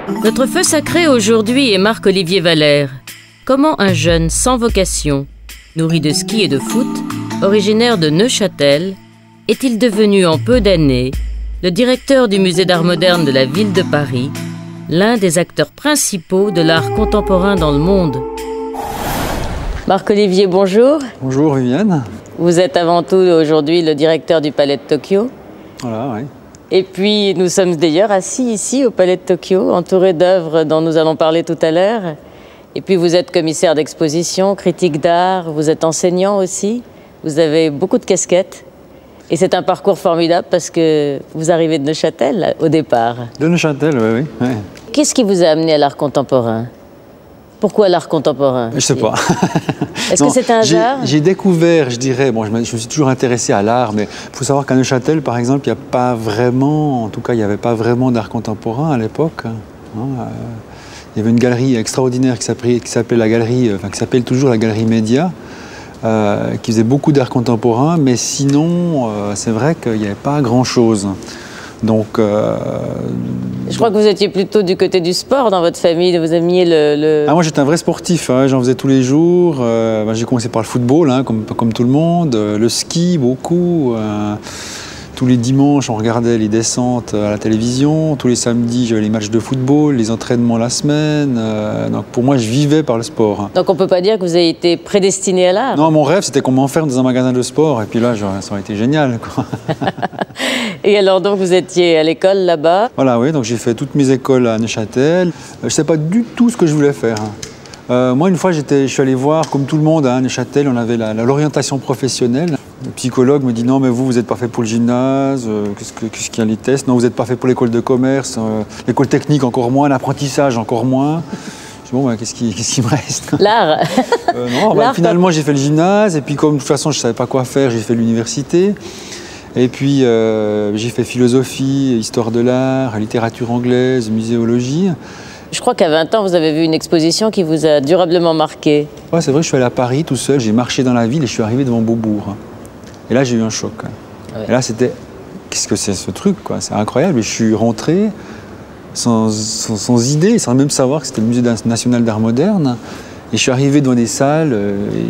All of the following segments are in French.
Notre feu sacré aujourd'hui est Marc-Olivier Valère. Comment un jeune sans vocation, nourri de ski et de foot, originaire de Neuchâtel, est-il devenu en peu d'années le directeur du musée d'art moderne de la ville de Paris, l'un des acteurs principaux de l'art contemporain dans le monde? Marc-Olivier, bonjour. Bonjour Viviane. Vous êtes avant tout aujourd'hui le directeur du Palais de Tokyo. Voilà, oui. Et puis nous sommes d'ailleurs assis ici au Palais de Tokyo, entourés d'œuvres dont nous allons parler tout à l'heure. Et puis vous êtes commissaire d'exposition, critique d'art, vous êtes enseignant aussi. Vous avez beaucoup de casquettes. Et c'est un parcours formidable parce que vous arrivez de Neuchâtel au départ. De Neuchâtel, oui, oui. Qu'est-ce qui vous a amené à l'art contemporain? Pourquoi l'art contemporain? Je sais pas. Est-ce que c'est un hasard? J'ai découvert, je dirais, bon, je me suis toujours intéressé à l'art, mais il faut savoir qu'à Neuchâtel, par exemple, il n'y a pas vraiment, en tout cas, il n'y avait pas vraiment d'art contemporain à l'époque. Il y avait une galerie extraordinaire qui s'appelait la galerie, enfin qui s'appelle toujours la Galerie Média, qui faisait beaucoup d'art contemporain, mais sinon, c'est vrai qu'il n'y avait pas grand-chose. Donc, je crois que vous étiez plutôt du côté du sport dans votre famille, vous aimiez le... Ah, moi j'étais un vrai sportif, hein, j'en faisais tous les jours. J'ai commencé par le football, hein, comme tout le monde, le ski beaucoup. Tous les dimanches on regardait les descentes à la télévision, tous les samedis j'avais les matchs de football, les entraînements la semaine. Donc pour moi je vivais par le sport. Donc on ne peut pas dire que vous avez été prédestiné à l'art? Non, mon rêve c'était qu'on m'enferme dans un magasin de sport et puis là ça aurait été génial, quoi. Et alors donc vous étiez à l'école là-bas? Voilà, oui, donc j'ai fait toutes mes écoles à Neuchâtel. Je ne sais pas du tout ce que je voulais faire. Moi une fois je suis allé voir, comme tout le monde à Neuchâtel, on avait l'orientation professionnelle. Le psychologue me dit non mais vous n'êtes pas fait pour le gymnase, qu'est-ce qu'il y a les tests? Non, vous n'êtes pas fait pour l'école de commerce, l'école technique encore moins, l'apprentissage encore moins. Je dis bon ben, qu'est-ce qui me reste? L'art. Non, ben, finalement j'ai fait le gymnase et puis comme de toute façon je ne savais pas quoi faire, j'ai fait l'université. Et puis j'ai fait philosophie, histoire de l'art, littérature anglaise, muséologie. Je crois qu'à 20 ans, vous avez vu une exposition qui vous a durablement marqué. Ouais, c'est vrai, je suis allé à Paris tout seul, j'ai marché dans la ville et je suis arrivé devant Beaubourg. Et là, j'ai eu un choc. Ouais. Et là, c'était, qu'est-ce que c'est ce truc, quoi? C'est incroyable. Et je suis rentré sans idée, sans même savoir que c'était le Musée national d'art moderne. Et je suis arrivé devant des salles,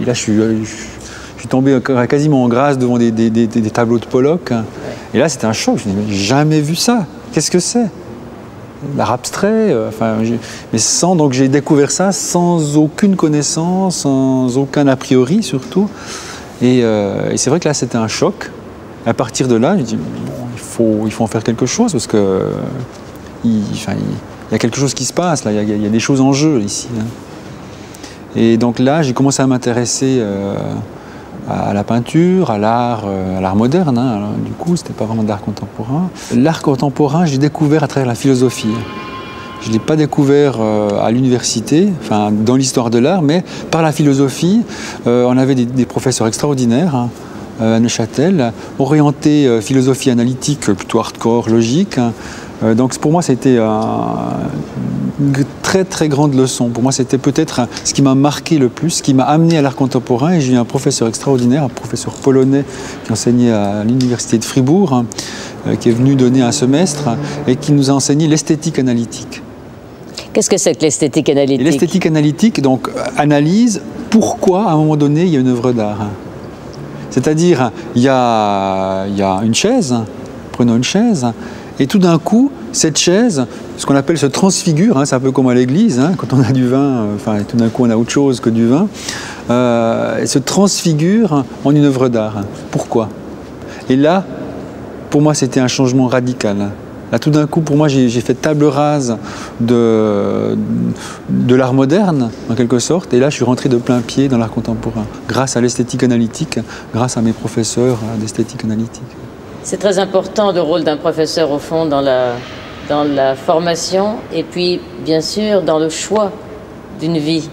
et là, je suis tombé quasiment en grâce devant des tableaux de Pollock. Ouais. Et là, c'était un choc. Je me dis, mais j'ai jamais vu ça. Qu'est-ce que c'est? L'art abstrait, donc j'ai découvert ça sans aucune connaissance, sans aucun a priori surtout. Et c'est vrai que là c'était un choc. À partir de là, je dis bon, il faut en faire quelque chose parce que il y a quelque chose qui se passe là, il y a des choses en jeu ici. Hein. Et donc là, j'ai commencé à m'intéresser à la peinture, à l'art moderne. Hein. Alors, du coup, c'était pas vraiment de l'art contemporain. L'art contemporain, j'ai découvert à travers la philosophie. Je ne l'ai pas découvert à l'université, enfin dans l'histoire de l'art, mais par la philosophie. On avait des professeurs extraordinaires hein, à Neuchâtel, orientés philosophie analytique, plutôt hardcore, logique. Donc pour moi, c'était une très très grande leçon. Pour moi, c'était peut-être ce qui m'a marqué le plus, ce qui m'a amené à l'art contemporain. Et j'ai eu un professeur extraordinaire, un professeur polonais qui enseignait à l'université de Fribourg, hein, qui est venu donner un semestre et qui nous a enseigné l'esthétique analytique. Qu'est-ce que c'est que l'esthétique analytique? L'esthétique analytique, donc, analyse pourquoi, à un moment donné, il y a une œuvre d'art. C'est-à-dire, il y a une chaise, prenons une chaise, et tout d'un coup, cette chaise, ce qu'on appelle se transfigure, hein, c'est un peu comme à l'église, hein, quand on a du vin, tout d'un coup on a autre chose que du vin, se transfigure en une œuvre d'art. Pourquoi? Et là, pour moi, c'était un changement radical. Là, tout d'un coup, pour moi, j'ai fait table rase de l'art moderne, en quelque sorte, et là, je suis rentré de plein pied dans l'art contemporain, grâce à l'esthétique analytique, grâce à mes professeurs d'esthétique analytique. C'est très important le rôle d'un professeur, au fond, dans la formation, et puis, bien sûr, dans le choix d'une vie.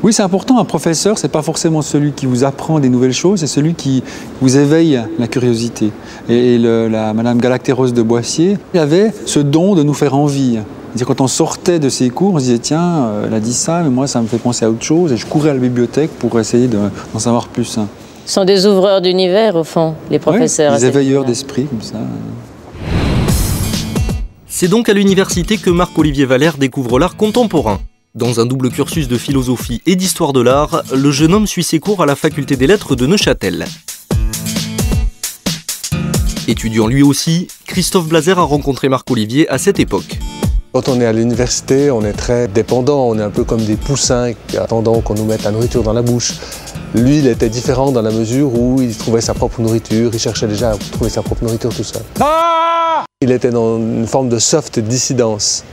Oui, c'est important. Un professeur, c'est pas forcément celui qui vous apprend des nouvelles choses, c'est celui qui vous éveille la curiosité. Et Madame Galactéros de Boissier avait ce don de nous faire envie. Quand on sortait de ses cours, on se disait tiens, elle a dit ça, mais moi ça me fait penser à autre chose. Et je courais à la bibliothèque pour essayer d'en savoir plus. Ce sont des ouvreurs d'univers, au fond, les professeurs. Oui, des éveilleurs d'esprit, comme ça. C'est donc à l'université que Marc-Olivier Valère découvre l'art contemporain. Dans un double cursus de philosophie et d'histoire de l'art, le jeune homme suit ses cours à la faculté des lettres de Neuchâtel. Étudiant lui aussi, Christophe Blazer a rencontré Marc-Olivier à cette époque. Quand on est à l'université, on est très dépendant, on est un peu comme des poussins attendant qu'on nous mette la nourriture dans la bouche. Lui, il était différent dans la mesure où il trouvait sa propre nourriture, il cherchait déjà à trouver sa propre nourriture tout seul. Il était dans une forme de soft dissidence.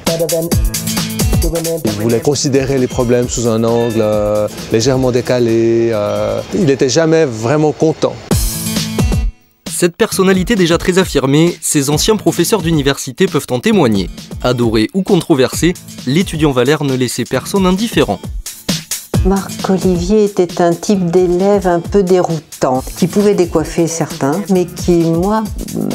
Il voulait considérer les problèmes sous un angle légèrement décalé. Il n'était jamais vraiment content. Cette personnalité déjà très affirmée, ses anciens professeurs d'université peuvent en témoigner. Adoré ou controversé, l'étudiant Valère ne laissait personne indifférent. Marc-Olivier était un type d'élève un peu déroutant, qui pouvait décoiffer certains, mais qui, moi,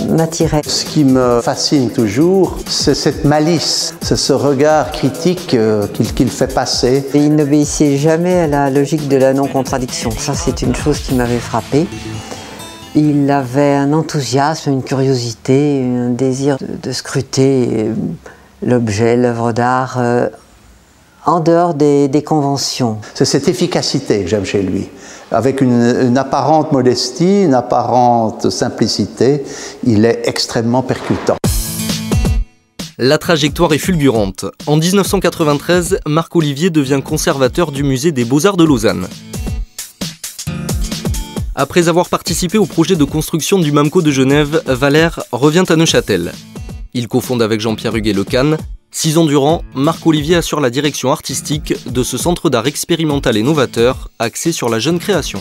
m'attirait. Ce qui me fascine toujours, c'est cette malice, c'est ce regard critique qu'il fait passer. Et il n'obéissait jamais à la logique de la non-contradiction. Ça, c'est une chose qui m'avait frappée. Il avait un enthousiasme, une curiosité, un désir de scruter l'objet, l'œuvre d'art, en dehors des conventions. C'est cette efficacité que j'aime chez lui. Avec une apparente modestie, une apparente simplicité, il est extrêmement percutant. La trajectoire est fulgurante. En 1993, Marc-Olivier devient conservateur du musée des Beaux-Arts de Lausanne. Après avoir participé au projet de construction du MAMCO de Genève, Valère revient à Neuchâtel. Il cofonde avec Jean-Pierre Huguet le Cannes. 6 ans durant, Marc-Olivier assure la direction artistique de ce centre d'art expérimental et novateur, axé sur la jeune création.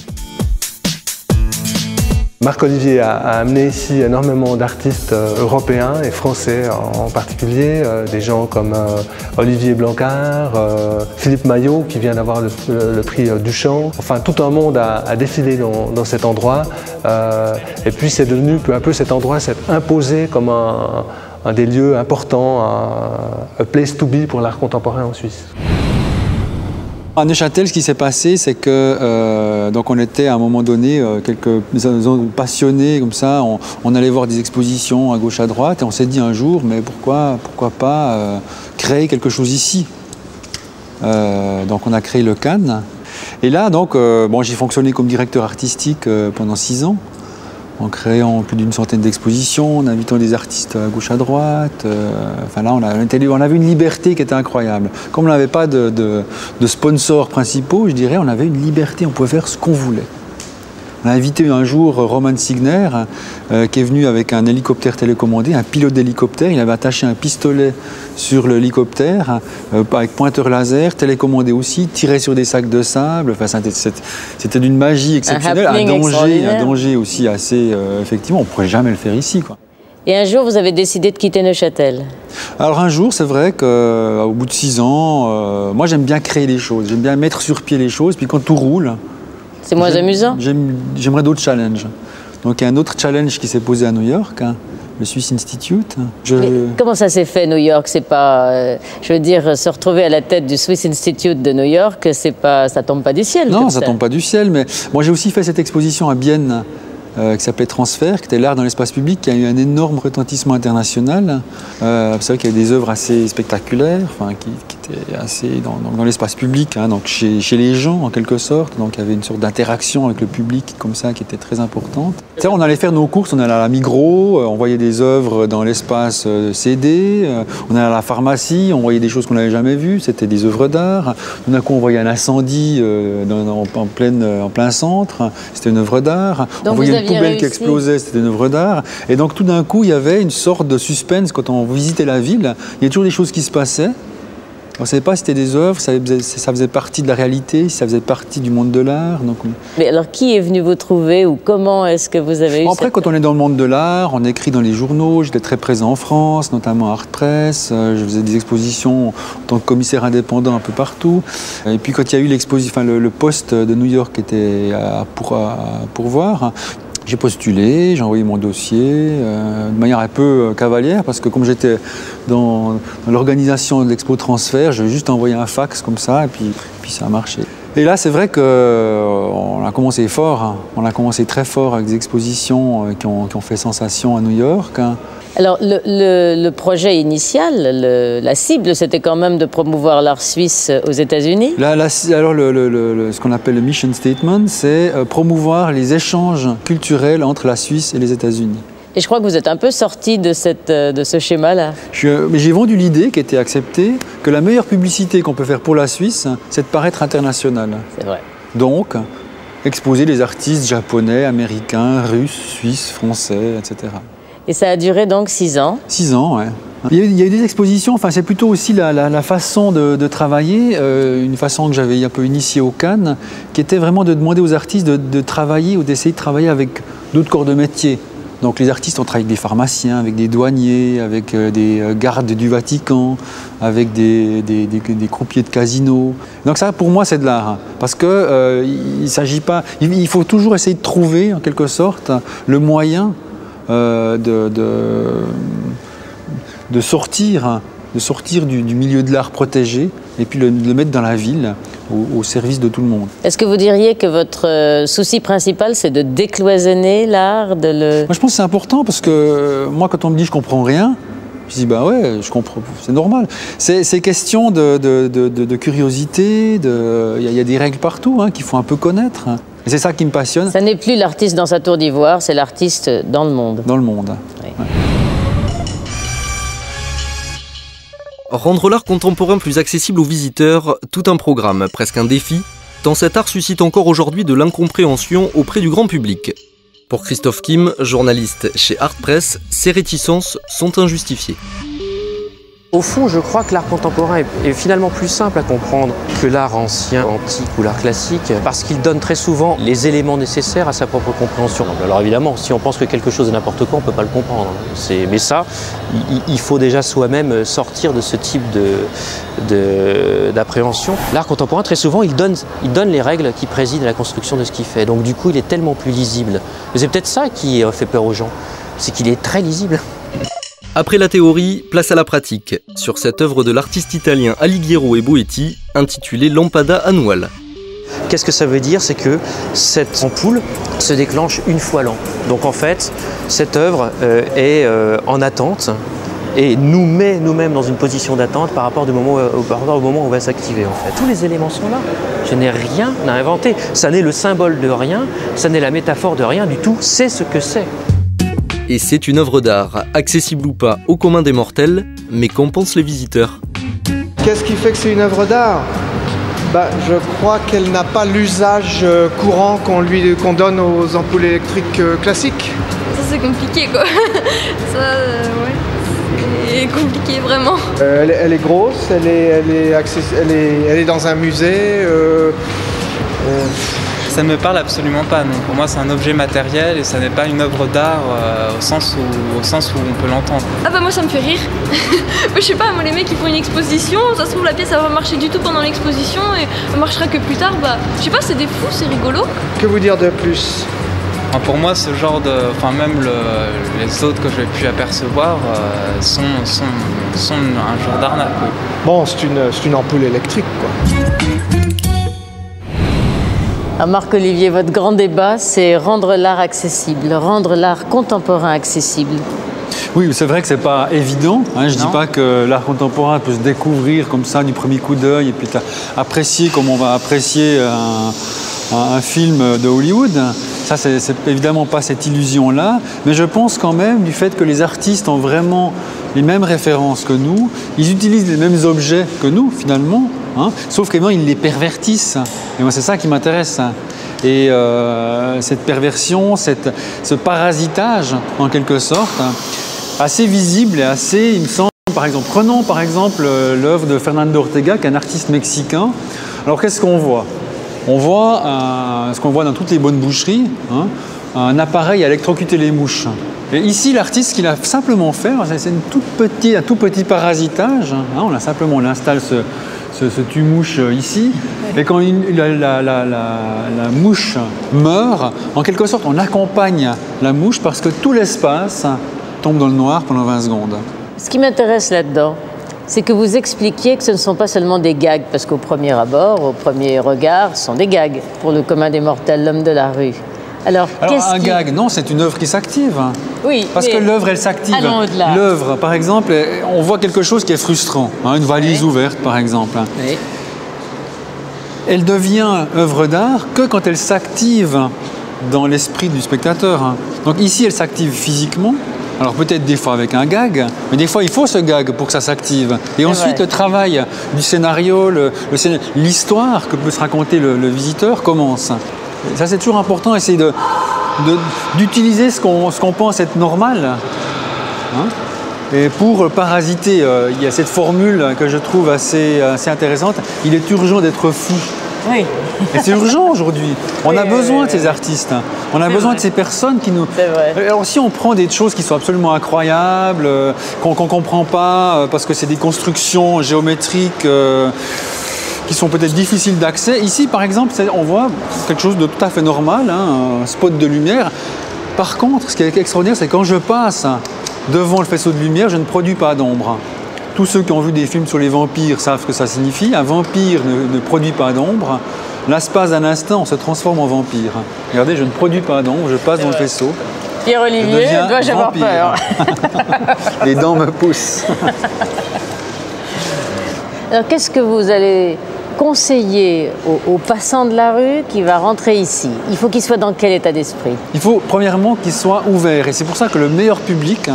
Marc-Olivier a amené ici énormément d'artistes européens et français en particulier, des gens comme Olivier Blancard, Philippe Maillot qui vient d'avoir le prix Duchamp. Enfin, tout un monde a défilé dans cet endroit et puis c'est devenu peu à peu, cet endroit s'est imposé comme un des lieux importants, un place to be pour l'art contemporain en Suisse. À Neuchâtel, ce qui s'est passé, c'est que donc on était à un moment donné quelques passionnés comme ça, on allait voir des expositions à gauche à droite et on s'est dit un jour, mais pourquoi pas créer quelque chose ici. Donc on a créé le Cannes. Et là, donc, bon, j'ai fonctionné comme directeur artistique pendant 6 ans. En créant plus d'une centaine d'expositions, en invitant des artistes à gauche à droite. Enfin là, on avait une liberté qui était incroyable. Comme on n'avait pas de sponsors principaux, je dirais, on avait une liberté, on pouvait faire ce qu'on voulait. On a invité un jour Roman Signer, qui est venu avec un hélicoptère télécommandé, un pilote d'hélicoptère. Il avait attaché un pistolet sur l'hélicoptère, avec pointeur laser, télécommandé aussi, tiré sur des sacs de sable. Enfin, c'était d'une magie exceptionnelle, un danger aussi assez... effectivement, on ne pourrait jamais le faire ici, quoi. Et un jour, vous avez décidé de quitter Neuchâtel. Alors un jour, c'est vrai qu'au bout de 6 ans, moi j'aime bien créer les choses, j'aime bien mettre sur pied les choses, puis quand tout roule... C'est moins amusant. J'aimerais d'autres challenges. Donc il y a un autre challenge qui s'est posé à New York, le Swiss Institute. Mais comment ça s'est fait, New York? C'est pas, je veux dire, se retrouver à la tête du Swiss Institute de New York, c'est pas, ça tombe pas du ciel. Non, ça tombe pas du ciel. Mais moi, j'ai aussi fait cette exposition à Bienne qui s'appelait Transfert, qui était l'art dans l'espace public, qui a eu un énorme retentissement international. C'est vrai qu'il y avait des œuvres assez spectaculaires, enfin, qui étaient assez dans l'espace public, hein, donc chez les gens en quelque sorte. Donc il y avait une sorte d'interaction avec le public comme ça qui était très importante. Tu sais, on allait faire nos courses, on allait à la Migros, on voyait des œuvres dans l'espace CD, on allait à la pharmacie, on voyait des choses qu'on n'avait jamais vues, c'était des œuvres d'art. Tout d'un coup, on voyait un incendie en plein centre, c'était une œuvre d'art. On voyait une poubelle qui explosait, c'était une œuvre d'art. Et donc tout d'un coup, il y avait une sorte de suspense quand on visitait la ville. Il y a toujours des choses qui se passaient. On ne savait pas si c'était des œuvres, ça faisait partie de la réalité, si ça faisait partie du monde de l'art. Mais alors, qui est venu vous trouver ou comment est-ce que vous avez eu Après, quand on est dans le monde de l'art, on écrit dans les journaux. J'étais très présent en France, notamment à Art Press. Je faisais des expositions en tant que commissaire indépendant un peu partout. Et puis, quand il y a eu le poste de New York qui était à pourvoir, j'ai postulé, j'ai envoyé mon dossier de manière un peu cavalière parce que comme j'étais dans l'organisation de l'Expo Transfert, j'ai juste envoyé un fax comme ça et puis ça a marché. Et là, c'est vrai qu'on a commencé fort, hein. On a commencé très fort avec des expositions qui ont fait sensation à New York. Hein. Alors, le projet initial, la cible, c'était quand même de promouvoir l'art suisse aux États-Unis. Alors, ce qu'on appelle le mission statement, c'est promouvoir les échanges culturels entre la Suisse et les États-Unis. Et je crois que vous êtes un peu sorti de ce schéma-là. Mais j'ai vendu l'idée qui a été acceptée que la meilleure publicité qu'on peut faire pour la Suisse, c'est de paraître international. C'est vrai. Donc, exposer les artistes japonais, américains, russes, suisses, français, etc. Et ça a duré donc 6 ans. 6 ans, ouais. Il y a eu des expositions, enfin c'est plutôt aussi la façon de travailler, une façon que j'avais un peu initiée au Cannes, qui était vraiment de demander aux artistes de travailler ou d'essayer de travailler avec d'autres corps de métier. Donc les artistes ont travaillé avec des pharmaciens, avec des douaniers, avec des gardes du Vatican, avec des croupiers de casino. Donc ça, pour moi, c'est de l'art. Parce que il s'agit pas... Il faut toujours essayer de trouver, en quelque sorte, le moyen de sortir du milieu de l'art protégé et puis le mettre dans la ville, au service de tout le monde. Est-ce que vous diriez que votre souci principal, c'est de décloisonner l'art, de le... Moi, je pense que c'est important parce que moi, quand on me dit je comprends rien, je dis bah ouais, je comprends, c'est normal. C'est question de curiosité, il y a des règles partout qu'il faut un peu connaître. Et c'est ça qui me passionne. Ça n'est plus l'artiste dans sa tour d'ivoire, c'est l'artiste dans le monde. Dans le monde. Oui. Ouais. Rendre l'art contemporain plus accessible aux visiteurs, tout un programme, presque un défi, tant cet art suscite encore aujourd'hui de l'incompréhension auprès du grand public. Pour Christophe Kim, journaliste chez Art Press, ces réticences sont injustifiées. Au fond, je crois que l'art contemporain est finalement plus simple à comprendre que l'art ancien, antique ou l'art classique, parce qu'il donne très souvent les éléments nécessaires à sa propre compréhension. Alors évidemment, si on pense que quelque chose est n'importe quoi, on ne peut pas le comprendre. Mais ça, il faut déjà soi-même sortir de ce type d'appréhension. L'art contemporain, très souvent, il donne les règles qui président à la construction de ce qu'il fait. Donc du coup, il est tellement plus lisible. C'est peut-être ça qui fait peur aux gens, c'est qu'il est très lisible. Après la théorie, place à la pratique, sur cette œuvre de l'artiste italien Alighiero e Boetti, intitulée Lampada Annual. Qu'est-ce que ça veut dire? C'est que cette ampoule se déclenche une fois l'an. Donc en fait, cette œuvre est en attente et nous met nous-mêmes dans une position d'attente par rapport au moment où on va s'activer. En fait. Tous les éléments sont là. Je n'ai rien à inventer. Ça n'est le symbole de rien, ça n'est la métaphore de rien du tout. C'est ce que c'est. Et c'est une œuvre d'art, accessible ou pas au commun des mortels, mais qu'en pensent les visiteurs? Qu'est-ce qui fait que c'est une œuvre d'art? Je crois qu'elle n'a pas l'usage courant qu'on donne aux ampoules électriques classiques. Ça c'est compliqué quoi. Ça, ouais, c'est compliqué vraiment. Elle est grosse, elle est dans un musée. Ça ne me parle absolument pas. Non. Pour moi, c'est un objet matériel et ça n'est pas une œuvre d'art au sens où on peut l'entendre. Ah bah moi, ça me fait rire. Je sais pas, moi les mecs ils font une exposition, ça se trouve la pièce ça va pas marcher du tout pendant l'exposition et elle marchera que plus tard. Je sais pas, c'est des fous, c'est rigolo. Que vous dire de plus? Pour moi, ce genre même les autres que j'ai pu apercevoir sont un genre d'arnaque. Oui. Bon, c'est une ampoule électrique quoi. Marc-Olivier, votre grand débat, c'est rendre l'art accessible, rendre l'art contemporain accessible. Oui, c'est vrai que c'est pas évident. Je ne dis pas que l'art contemporain peut se découvrir comme ça du premier coup d'œil et puis apprécier comme on va apprécier un film de Hollywood. Ça, c'est évidemment pas cette illusion-là. Mais je pense quand même du fait que les artistes ont vraiment les mêmes références que nous, ils utilisent les mêmes objets que nous, finalement. Sauf qu'évidemment, ils les pervertissent. Et moi, c'est ça qui m'intéresse. Et cette perversion, ce parasitage, en quelque sorte, assez visible et assez, il me semble, prenons par exemple l'œuvre de Fernando Ortega, qui est un artiste mexicain. Alors, qu'est-ce qu'on voit? On voit ce qu'on voit dans toutes les bonnes boucheries, un appareil à électrocuter les mouches. Et ici, l'artiste, ce qu'il a simplement fait, c'est un tout petit parasitage. On installe ce tue-mouche ici. Et quand la mouche meurt, en quelque sorte, on accompagne la mouche parce que tout l'espace tombe dans le noir pendant 20 secondes. Ce qui m'intéresse là-dedans, c'est que vous expliquiez que ce ne sont pas seulement des gags, parce qu'au premier abord, au premier regard, ce sont des gags pour le commun des mortels, l'homme de la rue. Alors un gag, non, c'est une œuvre qui s'active. Oui. Parce que l'œuvre, elle s'active. L'œuvre, par exemple, on voit quelque chose qui est frustrant, une valise ouverte, par exemple. Oui. Elle devient œuvre d'art que quand elle s'active dans l'esprit du spectateur. Donc ici, elle s'active physiquement. Alors peut-être des fois avec un gag, mais des fois il faut ce gag pour que ça s'active. Et ensuite le travail du scénario, l'histoire que peut se raconter le visiteur commence. Et ça c'est toujours important, essayer d'utiliser ce qu'on pense être normal. Et pour parasiter, il y a cette formule que je trouve assez intéressante, il est urgent d'être fou. Oui. Et c'est urgent aujourd'hui. On a besoin de ces artistes. On a besoin de ces personnes qui nous... C'est vrai. Alors si on prend des choses qui sont absolument incroyables, qu'on ne comprend pas, parce que c'est des constructions géométriques qui sont peut-être difficiles d'accès. Ici, par exemple, on voit quelque chose de tout à fait normal, un spot de lumière. Par contre, ce qui est extraordinaire, c'est quand je passe devant le faisceau de lumière, je ne produis pas d'ombre. Tous ceux qui ont vu des films sur les vampires savent ce que ça signifie. Un vampire ne produit pas d'ombre. L'espace d'un instant, on se transforme en vampire. Regardez, je ne produis pas d'ombre, je passe dans le faisceau. Pierre-Olivier, dois-je avoir peur? Les dents me poussent. Alors, qu'est-ce que vous allez conseiller aux passants de la rue qui va rentrer ici? Il faut qu'il soit dans quel état d'esprit? Il faut premièrement qu'il soit ouvert. Et c'est pour ça que le meilleur public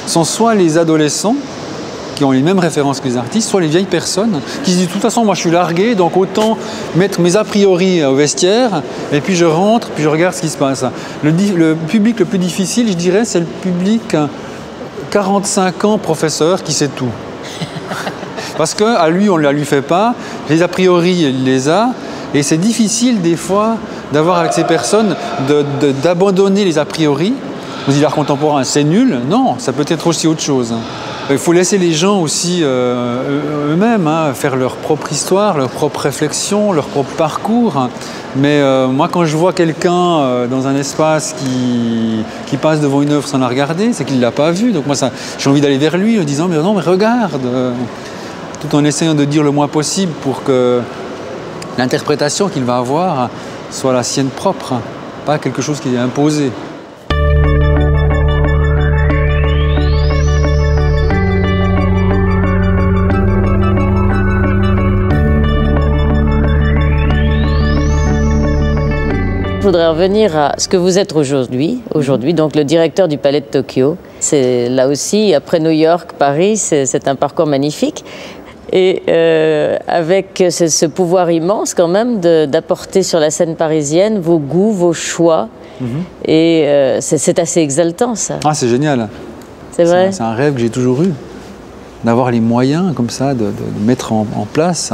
sont soit les adolescents, qui ont les mêmes références que les artistes, soit les vieilles personnes qui se disent de toute façon moi je suis largué, donc autant mettre mes a priori au vestiaire et puis je rentre, puis je regarde ce qui se passe. Le public le plus difficile, je dirais, c'est le public 45 ans professeur qui sait tout. Parce qu'à lui, on ne la lui fait pas, les a priori, il les a, et c'est difficile des fois d'avoir avec ces personnes d'abandonner les a priori. On dit l'art contemporain, c'est nul. Non, ça peut être aussi autre chose. Il faut laisser les gens aussi eux-mêmes faire leur propre histoire, leur propre réflexion, leur propre parcours. Mais moi, quand je vois quelqu'un dans un espace qui passe devant une œuvre sans la regarder, c'est qu'il ne l'a pas vue. Donc moi, j'ai envie d'aller vers lui en disant « mais non, mais regarde !» tout en essayant de dire le moins possible pour que l'interprétation qu'il va avoir soit la sienne propre, pas quelque chose qui est imposé. Je voudrais revenir à ce que vous êtes aujourd'hui, donc le directeur du Palais de Tokyo. C'est là aussi, après New York, Paris, c'est un parcours magnifique. Et avec ce pouvoir immense quand même d'apporter sur la scène parisienne vos goûts, vos choix. Et c'est assez exaltant ça. Ah, c'est génial. C'est vrai. C'est un rêve que j'ai toujours eu, d'avoir les moyens comme ça, de mettre en place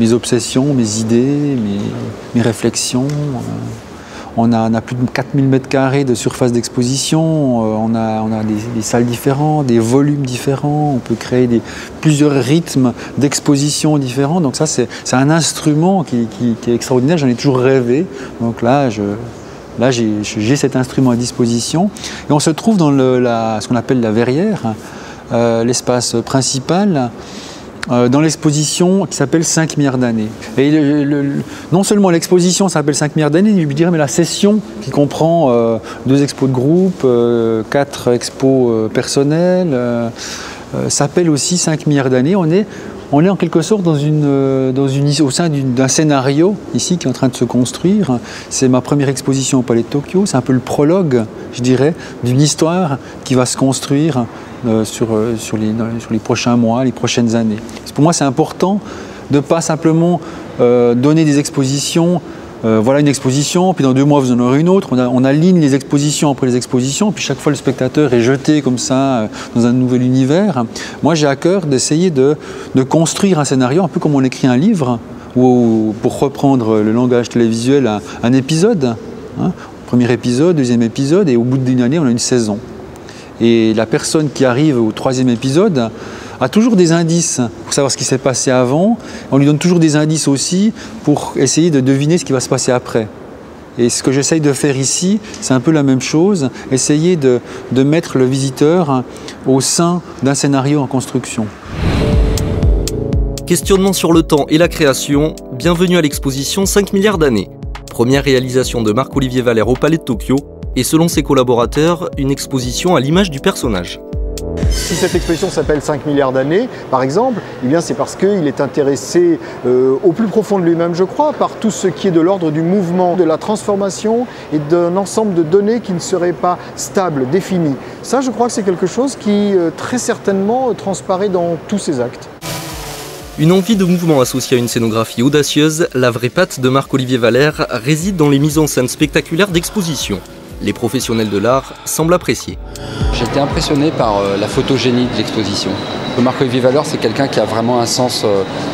mes obsessions, mes idées, mes réflexions. On a plus de 4000 m² de surface d'exposition, on a des salles différentes, des volumes différents, on peut créer plusieurs rythmes d'exposition différents. Donc ça, c'est un instrument qui est extraordinaire, j'en ai toujours rêvé. Donc là, j'ai cet instrument à disposition. Et on se trouve dans ce qu'on appelle la verrière, l'espace principal, dans l'exposition qui s'appelle 5 milliards d'années. Et non seulement l'exposition s'appelle 5 milliards d'années, je dirais, mais la session qui comprend 2 expos de groupe, 4 expos personnelles, s'appelle aussi 5 milliards d'années. On est en quelque sorte au sein d'un scénario ici qui est en train de se construire. C'est ma première exposition au Palais de Tokyo. C'est un peu le prologue, je dirais, d'une histoire qui va se construire sur les prochains mois, les prochaines années. Pour moi, c'est important de ne pas simplement donner des expositions. Voilà une exposition, puis dans 2 mois, vous en aurez une autre. On aligne les expositions après les expositions, puis chaque fois, le spectateur est jeté comme ça dans un nouvel univers. Moi, j'ai à cœur d'essayer de construire un scénario, un peu comme on écrit un livre, ou pour reprendre le langage télévisuel, un épisode. Premier épisode, 2e épisode, et au bout d'une année, on a une saison. Et la personne qui arrive au 3e épisode a toujours des indices pour savoir ce qui s'est passé avant. On lui donne toujours des indices aussi pour essayer de deviner ce qui va se passer après. Et ce que j'essaye de faire ici, c'est un peu la même chose, essayer de mettre le visiteur au sein d'un scénario en construction. Questionnement sur le temps et la création, bienvenue à l'exposition 5 milliards d'années. Première réalisation de Marc-Olivier Valère au Palais de Tokyo, et selon ses collaborateurs, une exposition à l'image du personnage. Si cette exposition s'appelle 5 milliards d'années, par exemple, eh bien c'est parce qu'il est intéressé au plus profond de lui-même, je crois, par tout ce qui est de l'ordre du mouvement, de la transformation et d'un ensemble de données qui ne seraient pas stables, définies. Ça, je crois que c'est quelque chose qui, très certainement, transparaît dans tous ses actes. Une envie de mouvement associée à une scénographie audacieuse, la vraie patte de Marc-Olivier Valère réside dans les mises en scène spectaculaires d'exposition. Les professionnels de l'art semblent apprécier. J'étais impressionné par la photogénie de l'exposition. Marc-Olivier Valère, c'est quelqu'un qui a vraiment un sens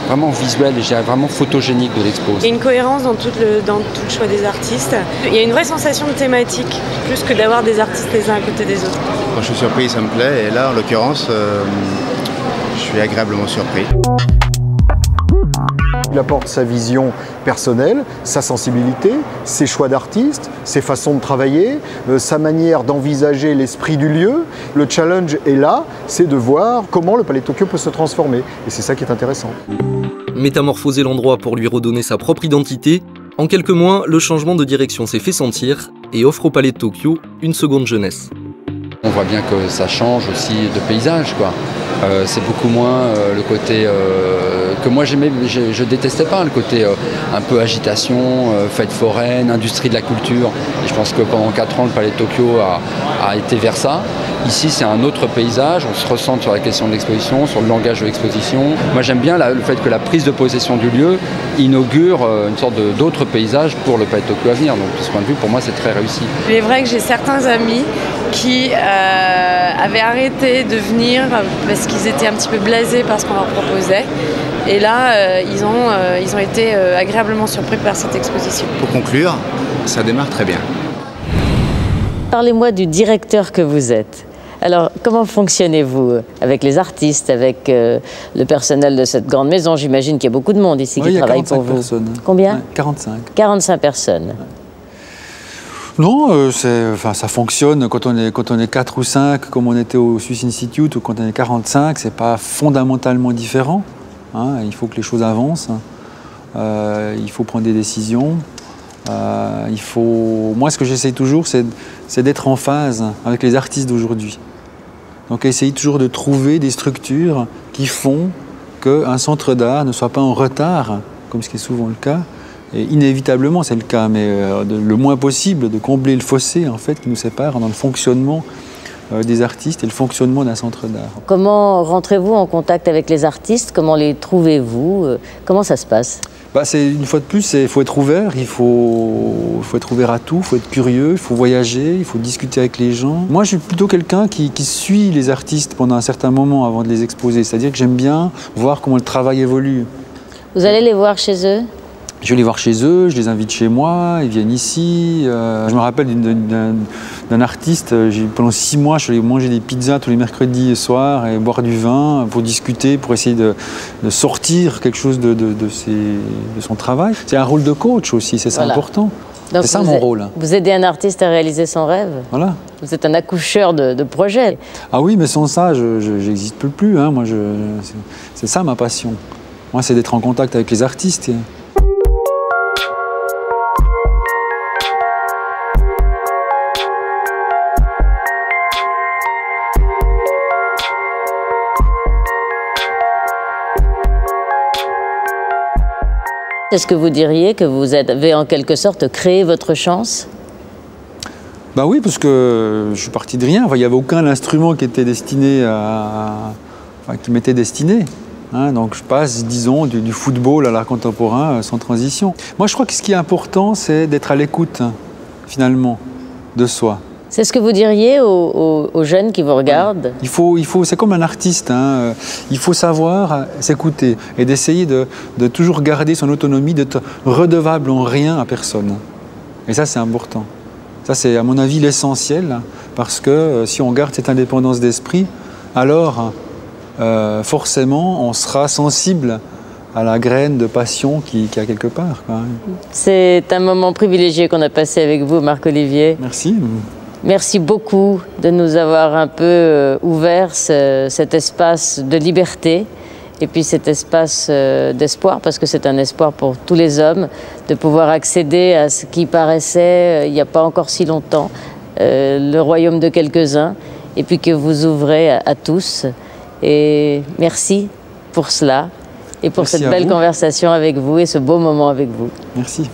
vraiment visuel et vraiment photogénique de l'expo. Il y a une cohérence dans tout le choix des artistes. Il y a une vraie sensation de thématique, plus que d'avoir des artistes les uns à côté des autres. Quand je suis surpris, ça me plaît, et là, en l'occurrence, je suis agréablement surpris. Il apporte sa vision personnelle, sa sensibilité, ses choix d'artiste, ses façons de travailler, sa manière d'envisager l'esprit du lieu. Le challenge est là, c'est de voir comment le Palais de Tokyo peut se transformer. Et c'est ça qui est intéressant. Métamorphoser l'endroit pour lui redonner sa propre identité, en quelques mois, le changement de direction s'est fait sentir et offre au Palais de Tokyo une seconde jeunesse. On voit bien que ça change aussi de paysage, quoi. C'est beaucoup moins le côté que moi j'aimais, je détestais pas, le côté un peu agitation, fête foraine, industrie de la culture. Et je pense que pendant 4 ans, le Palais de Tokyo a été vers ça. Ici, c'est un autre paysage, on se ressent sur la question de l'exposition, sur le langage de l'exposition. Moi, j'aime bien le fait que la prise de possession du lieu inaugure une sorte d'autre paysage pour le Palais de Tokyo à venir. Donc, de ce point de vue, pour moi, c'est très réussi. Il est vrai que j'ai certains amis qui avaient arrêté de venir parce qu'ils étaient un petit peu blasés par ce qu'on leur proposait. Et là, ils ont été agréablement surpris par cette exposition. Pour conclure, ça démarre très bien. Parlez-moi du directeur que vous êtes. Alors, comment fonctionnez-vous avec les artistes, avec le personnel de cette grande maison? J'imagine qu'il y a beaucoup de monde ici qui travaille pour vous. Personnes. Combien? Ouais, 45. 45 personnes. Ouais. Non, ça fonctionne quand on est 4 ou 5, comme on était au Swiss Institute, ou quand on est 45, c'est pas fondamentalement différent. Hein, il faut que les choses avancent. Il faut prendre des décisions. Moi, ce que j'essaie toujours, c'est d'être en phase avec les artistes d'aujourd'hui. Donc, essayer toujours de trouver des structures qui font qu'un centre d'art ne soit pas en retard, comme ce qui est souvent le cas. Et inévitablement, c'est le cas, mais le moins possible, de combler le fossé en fait, qui nous sépare dans le fonctionnement des artistes et le fonctionnement d'un centre d'art. Comment rentrez-vous en contact avec les artistes? Comment les trouvez-vous? Comment ça se passe? Une fois de plus, il faut être ouvert, il faut être ouvert à tout, il faut être curieux, il faut voyager, il faut discuter avec les gens. Moi, je suis plutôt quelqu'un qui suit les artistes pendant un certain moment avant de les exposer. C'est-à-dire que j'aime bien voir comment le travail évolue. Vous allez les voir chez eux? Je vais les voir chez eux, je les invite chez moi, ils viennent ici. Je me rappelle d'un artiste, pendant 6 mois, je suis allé manger des pizzas tous les mercredis soirs et boire du vin pour discuter, pour essayer de sortir quelque chose de son travail. C'est un rôle de coach aussi, c'est ça important. C'est ça mon rôle. Vous aidez un artiste à réaliser son rêve. Voilà. Vous êtes un accoucheur de projets. Ah oui, mais sans ça, je n'existe plus. Hein. Moi, c'est ça ma passion. Moi, c'est d'être en contact avec les artistes. Est-ce que vous diriez que vous avez en quelque sorte créé votre chance? Bah oui, parce que je suis parti de rien. Enfin, il n'y avait aucun instrument qui était destiné qui m'était destiné. Hein, donc je passe, disons, du football à l'art contemporain sans transition. Moi, je crois que ce qui est important, c'est d'être à l'écoute, finalement, de soi. C'est ce que vous diriez aux jeunes qui vous regardent? C'est comme un artiste, hein. Il faut savoir s'écouter et d'essayer de toujours garder son autonomie, d'être redevable en rien à personne. Et ça, c'est important. Ça, c'est à mon avis l'essentiel, parce que si on garde cette indépendance d'esprit, alors forcément, on sera sensible à la graine de passion qu'il y a quelque part. C'est un moment privilégié qu'on a passé avec vous, Marc-Olivier. Merci. Merci beaucoup de nous avoir un peu ouvert cet espace de liberté et puis cet espace d'espoir, parce que c'est un espoir pour tous les hommes, de pouvoir accéder à ce qui paraissait, il n'y a pas encore si longtemps, le royaume de quelques-uns, et puis que vous ouvrez à tous. Et merci pour cela, et pour cette belle conversation avec vous, et ce beau moment avec vous. Merci.